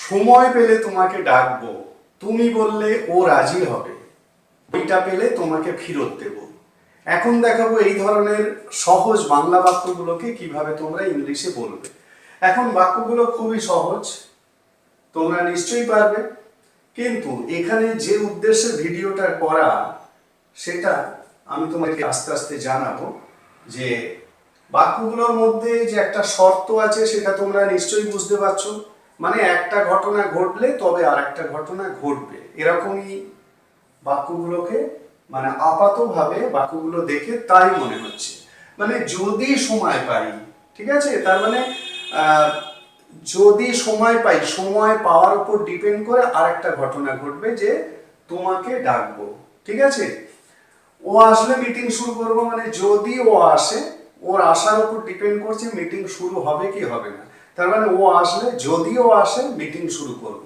সময় পেলে তোমাকে ডাকবো, তুমি বললে ও রাজি হবে, বইটা পেলে তোমাকে ফেরত দেব। এখন দেখাবো এই ধরনের সহজ বাংলা বাক্যগুলোকে কিভাবে তোমরা ইংলিশে বলবে। এখন বাক্যগুলো খুবই সহজ, তোমরা নিশ্চয়ই পারবে, কিন্তু এখানে যে উদ্দেশ্যে ভিডিওটা করা সেটা আমি তোমাকে আস্তে আস্তে জানাবো। যে বাক্যগুলোর মধ্যে যে একটা শর্ত আছে সেটা তোমরা নিশ্চয়ই বুঝতে পারছো। মানে একটা ঘটনা ঘটলে তবে আর একটা ঘটনা ঘটবে, এরকমই বাক্যগুলোকে মানে আপাতভাবে বাক্যগুলো দেখে তাই মনে হচ্ছে। মানে যদি সময় পাই, ঠিক আছে, তার মানে যদি সময় পাই, সময় পাওয়ার উপর ডিপেন্ড করে আরেকটা ঘটনা ঘটবে যে তোমাকে ডাকবো, ঠিক আছে। ও আসলে মিটিং শুরু করবো, মানে যদি ও আসে, ওর আসার উপর ডিপেন্ড করছে মিটিং শুরু হবে কি হবে না। তার মানে ও আসলে, যদি ও আসে মিটিং শুরু করব।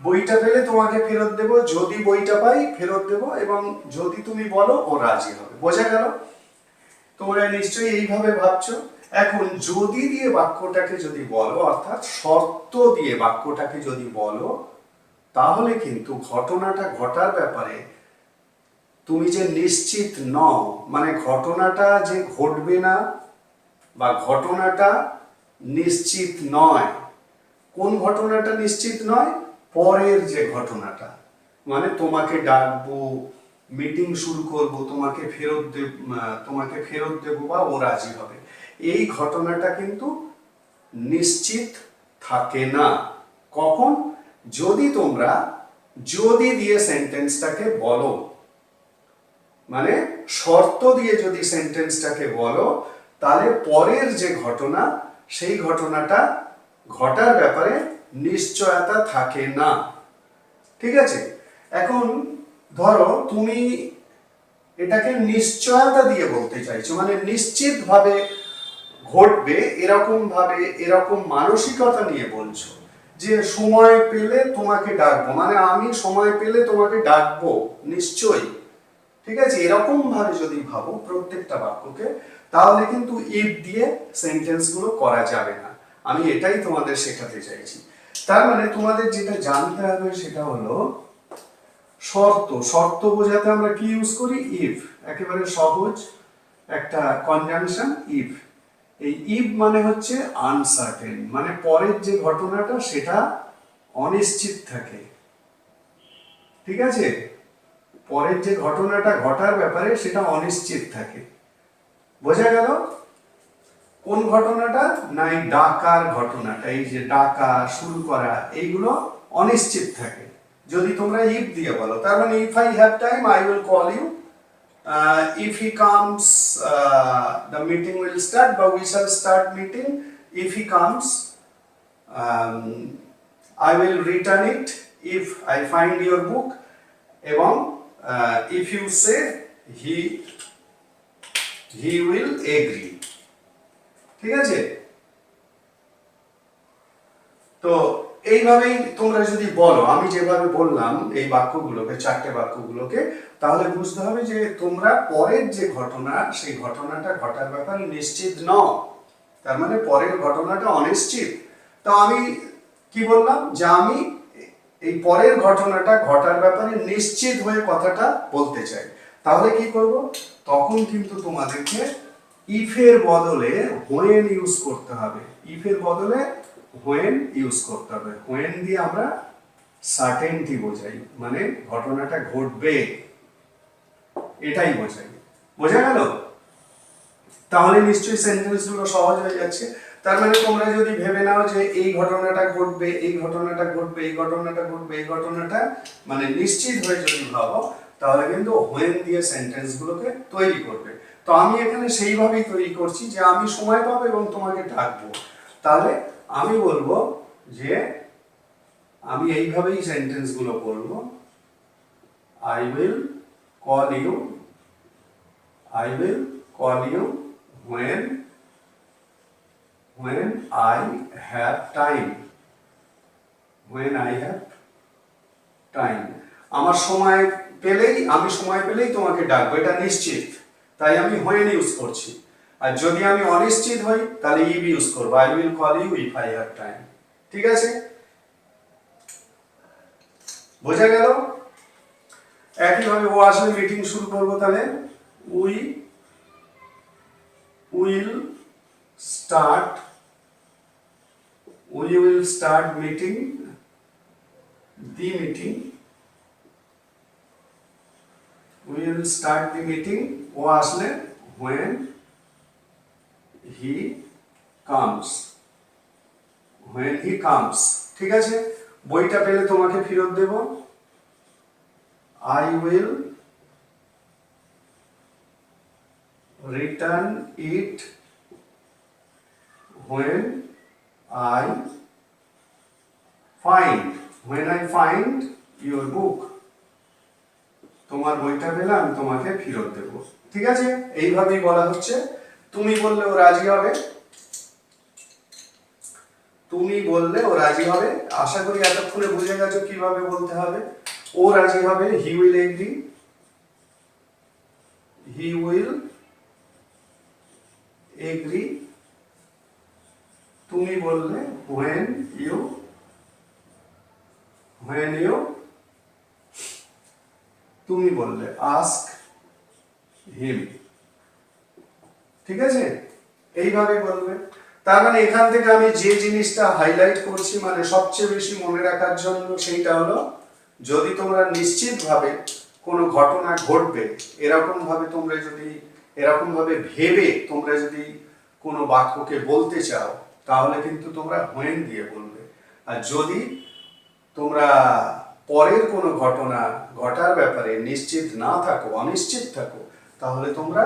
বইটা পেলে তোমাকে ফেরত দেব, যদি বইটা পাই ফেরত দেব, এবং যদি তুমি বলো ও রাজি হবে। বোঝা গেল? তোমরা নিশ্চয়ই এইভাবে ভাবছো। এখন যদি দিয়ে বাক্যটাকে যদি বলো, অর্থাৎ শর্ত দিয়ে বাক্যটাকে যদি বলো, তাহলে কিন্তু ঘটনাটা ঘটার ব্যাপারে তুমি যে নিশ্চিত নও, মানে ঘটনাটা যে ঘটবে না বা ঘটনাটা নিশ্চিত নয়। কোন ঘটনাটা নিশ্চিত নয়? পরের যে ঘটনাটা, মানে তোমাকে ডাকবো, মিটিং শুরু করব, তোমাকে ফেরত দেব বা ও রাজি হবে, এই ঘটনাটা কিন্তু নিশ্চিত থাকে না। কখন? যদি তোমরা যদি দিয়ে সেন্টেন্সটাকে বলো, মানে শর্ত দিয়ে যদি সেন্টেন্সটাকে বলো, তাহলে পরের যে ঘটনা সেই ঘটনাটা ঘটার ব্যাপারে নিশ্চয়তা থাকে না, ঠিক আছে। এখন ধরো তুমি এটাকে নিশ্চয়তা দিয়ে বলতে চাইছো, মানে নিশ্চিতভাবে ঘটবে এরকম ভাবে, এরকম মানসিকতা নিয়ে বলছো যে সময় পেলে তোমাকে ডাকবো, মানে আমি সময় পেলে তোমাকে ডাকবো নিশ্চয়ই, ঠিক আছে। এরকম ভাবে যদি ভাবো প্রত্যেকটা বাক্যকে, তাহলে কিন্তু ইফ দিয়ে সেন্টেন্সগুলো করা যাবে না। আমি এটাই তোমাদের শেখাতে চাইছি। তার মানে তোমাদের যেটা জানতে হবে সেটা হলো শর্ত। শর্ত বোঝাতে আমরা কি ইউজ করি? ইফ। একেবারে সহজ একটা কনজাংশন ইফ। এই ইফ মানে হচ্ছে আনসার্টেন, মানে পরের যে ঘটনাটা সেটা অনিশ্চিত থাকে, ঠিক আছে। পরের যে ঘটনাটা ঘটার ব্যাপারে সেটা অনিশ্চিত থাকে। বোঝা গেল? কোন ঘটনাটা? না এই ডাকার ঘটনাটা, এই যে ডাকা শুরু করা, এইগুলো অনিশ্চিত থাকে যদি তোমরা ইফ দিয়ে বলো। তার মানে if I have time I will call you, if he comes the meeting will start, but we shall start meeting. If he comes, I will return it if I find your book, এবং if you say he will agree, ঠিক আছে। তো এইভাবেই তোমরা যদি বলো, আমি যেভাবে বললাম এই বাক্যগুলোকে, চারটে বাক্যগুলোকে, তাহলে বুঝতে হবে যে তোমরা পরের যে ঘটনা সেই ঘটনাটা ঘটার ব্যাপারে নিশ্চিত নও, তার মানে পরের ঘটনাটা অনিশ্চিত। তো আমি কি বললাম? যে আমি এই পরের ঘটনাটা ঘটার ব্যাপারে নিশ্চিত হয়ে কথাটা বলতে চাই। তাহলে কি করব? তখন কিন্তু তোমাদেরকে ইফের বদলে হোয়েন ইউজ করতে হবে। ইফের বদলে হোয়েন ইউজ করতে হবে। হোয়েন দিয়ে আমরা সার্টেনটি বোঝাই, মানে ঘটনাটা ঘটবে এটাই বোঝাই। বোঝা গেল? তাহলে নিশ্চয়ই সেন্টেন্সগুলো সহজ হয়ে যাচ্ছে। তার মানে তোমরা যদি ভেবে নাও যে এই ঘটনাটা ঘটবে, এই ঘটনাটা ঘটবে, এই ঘটনাটা ঘটবে, এই ঘটনাটা, মানে নিশ্চিত হয়ে যদি ভাবো, তাহলে কিন্তু হোয়েন দিয়ে সেন্টেন্সগুলোকে তৈরি করবে। তো আমি এখানে সেইভাবেই তৈরি করছি যে আমি সময় পাবো এবং তোমাকে ডাকবো। তাহলে আমি বলবো যে আমি এইভাবেই সেন্টেন্সগুলো বলবো, I will call you, I will call you when I have time. When I have time. আমার সময় পেলেই, আমি সময় পেলেই তোমাকে ডাকবো, এটা নিশ্চিত, তাই আমি when ইউজ করছি। আর যদি আমি অনিশ্চিত হই তাহলে if ইউজ করবো, I will call you if I have time, ঠিক আছে। বোঝা গেল? একইভাবে ও আসলে মিটিং শুরু করবো, তাহলে we will start meeting the meeting we will start the meeting ও আসলে when he comes ঠিক আছে? বইটা পেলে তোমাকে ফেরত দেব। I will return it when I find your book তোমার বইটা পেলে আমি তোমাকে ফেরত দেব। ঠিক আছে? এইভাবেই বলা হচ্ছে। তুমি বললে ও রাজি হবে, আশা করি এতক্ষণে বুঝে গেছো কিভাবে বলতে হবে। ও রাজি হবে, হি উইল এগ্রি। তুমি বললে when you তুমি বললে ask him। ঠিক আছে? এইভাবে বলবে। তার মানে এখান থেকে আমি যে জিনিসটা হাইলাইট করছি, মানে সবচেয়ে বেশি মনে রাখার জন্য, সেইটা হলো যদি তোমরা নিশ্চিতভাবে কোনো ঘটনা ঘটবে এরকম ভাবে ভেবে তোমরা যদি কোনো বাক্যকে বলতে চাও, তাহলে কিন্তু তোমরা when দিয়ে বলবে। আর যদি তোমরা পরের কোনো ঘটনা ঘটার ব্যাপারে অনিশ্চিত থাকো, তাহলে তোমরা